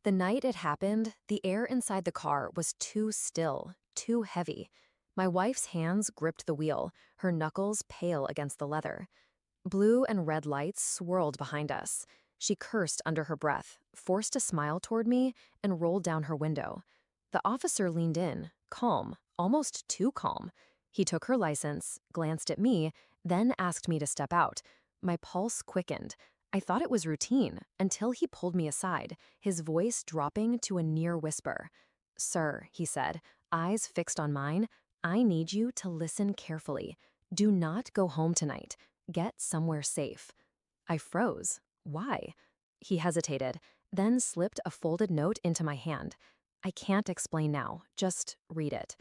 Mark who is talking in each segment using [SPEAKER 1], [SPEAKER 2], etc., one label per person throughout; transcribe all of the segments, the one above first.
[SPEAKER 1] The night it happened, the air inside the car was too still, too heavy. My wife's hands gripped the wheel, her knuckles pale against the leather. Blue and red lights swirled behind us. She cursed under her breath, forced a smile toward me, and rolled down her window. The officer leaned in, calm, almost too calm. He took her license, glanced at me, then asked me to step out. My pulse quickened. I thought it was routine until he pulled me aside, his voice dropping to a near whisper. "Sir," he said, eyes fixed on mine, "I need you to listen carefully. Do not go home tonight. Get somewhere safe." I froze. Why? He hesitated, then slipped a folded note into my hand. "I can't explain now. Just read it."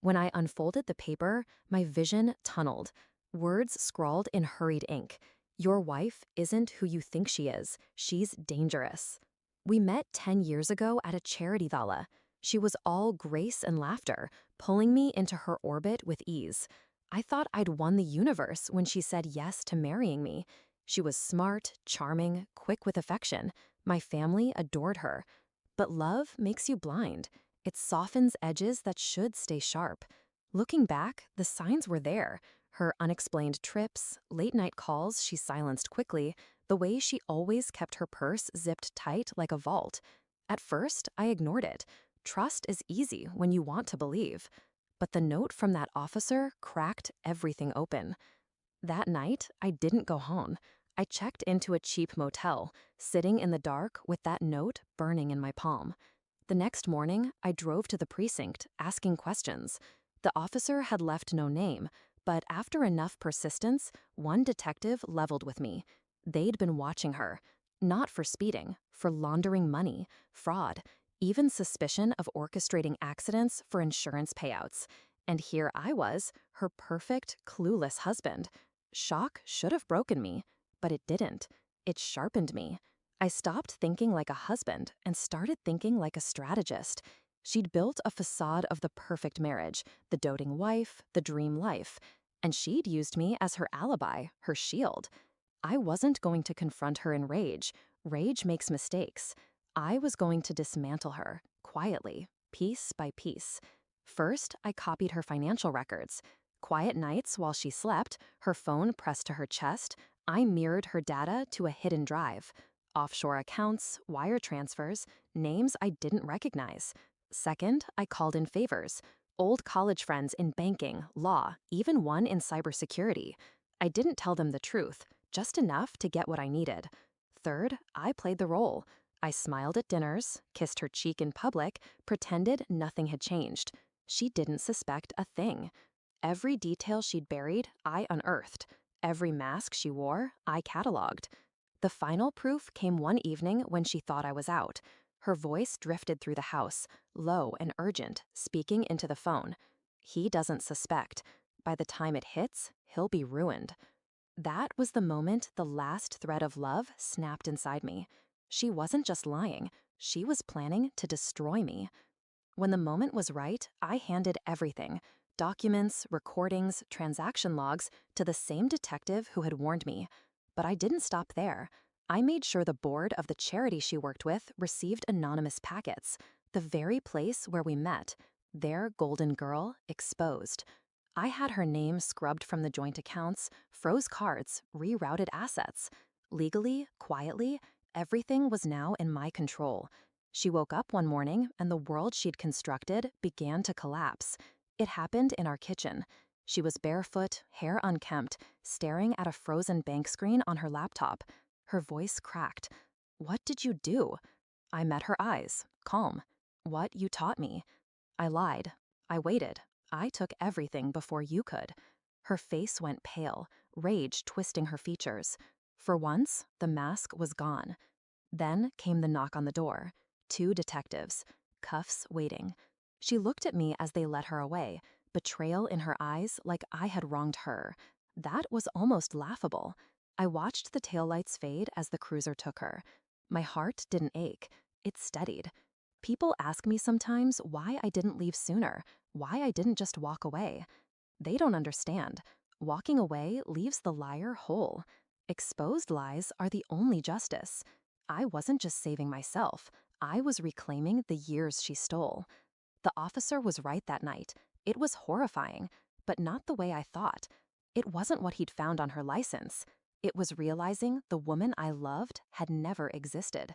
[SPEAKER 1] When I unfolded the paper, my vision tunneled. Words scrawled in hurried ink. "Your wife isn't who you think she is. She's dangerous." We met 10 years ago at a charity gala. She was all grace and laughter, pulling me into her orbit with ease. I thought I'd won the universe when she said yes to marrying me. She was smart, charming, quick with affection. My family adored her. But love makes you blind. It softens edges that should stay sharp. Looking back, the signs were there. Her unexplained trips, late-night calls she silenced quickly, the way she always kept her purse zipped tight like a vault. At first, I ignored it. Trust is easy when you want to believe. But the note from that officer cracked everything open. That night, I didn't go home. I checked into a cheap motel, sitting in the dark with that note burning in my palm. The next morning, I drove to the precinct, asking questions. The officer had left no name, but after enough persistence, one detective leveled with me. They'd been watching her, not for speeding, for laundering money, fraud, even suspicion of orchestrating accidents for insurance payouts. And here I was, her perfect, clueless husband. Shock should have broken me, but it didn't. It sharpened me. I stopped thinking like a husband and started thinking like a strategist. She'd built a facade of the perfect marriage, the doting wife, the dream life, and she'd used me as her alibi, her shield. I wasn't going to confront her in rage. Rage makes mistakes. I was going to dismantle her, quietly, piece by piece. First, I copied her financial records. Quiet nights while she slept, her phone pressed to her chest, I mirrored her data to a hidden drive. Offshore accounts, wire transfers, names I didn't recognize. Second, I called in favors. Old college friends in banking, law, even one in cybersecurity. I didn't tell them the truth, just enough to get what I needed. Third, I played the role. I smiled at dinners, kissed her cheek in public, pretended nothing had changed. She didn't suspect a thing. Every detail she'd buried, I unearthed. Every mask she wore, I cataloged. The final proof came one evening when she thought I was out. Her voice drifted through the house, low and urgent, speaking into the phone. "He doesn't suspect. By the time it hits, he'll be ruined." That was the moment the last thread of love snapped inside me. She wasn't just lying. She was planning to destroy me. When the moment was right, I handed everything, documents, recordings, transaction logs, to the same detective who had warned me. But I didn't stop there. I made sure the board of the charity she worked with received anonymous packets, the very place where we met, their golden girl exposed. I had her name scrubbed from the joint accounts, froze cards, rerouted assets. Legally, quietly, everything was now in my control. She woke up one morning and the world she'd constructed began to collapse. It happened in our kitchen. She was barefoot, hair unkempt, staring at a frozen bank screen on her laptop. Her voice cracked. "What did you do?" I met her eyes, calm. "What you taught me." I lied. I waited. I took everything before you could. Her face went pale, rage twisting her features. For once, the mask was gone. Then came the knock on the door. 2 detectives, cuffs waiting. She looked at me as they led her away, betrayal in her eyes like I had wronged her. That was almost laughable. I watched the taillights fade as the cruiser took her. My heart didn't ache. It steadied. People ask me sometimes why I didn't leave sooner, why I didn't just walk away. They don't understand. Walking away leaves the liar whole. Exposed lies are the only justice. I wasn't just saving myself. I was reclaiming the years she stole. The officer was right that night. It was horrifying, but not the way I thought. It wasn't what he'd found on her license. It was realizing the woman I loved had never existed.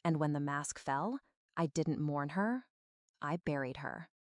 [SPEAKER 1] And when the mask fell, I didn't mourn her, I buried her.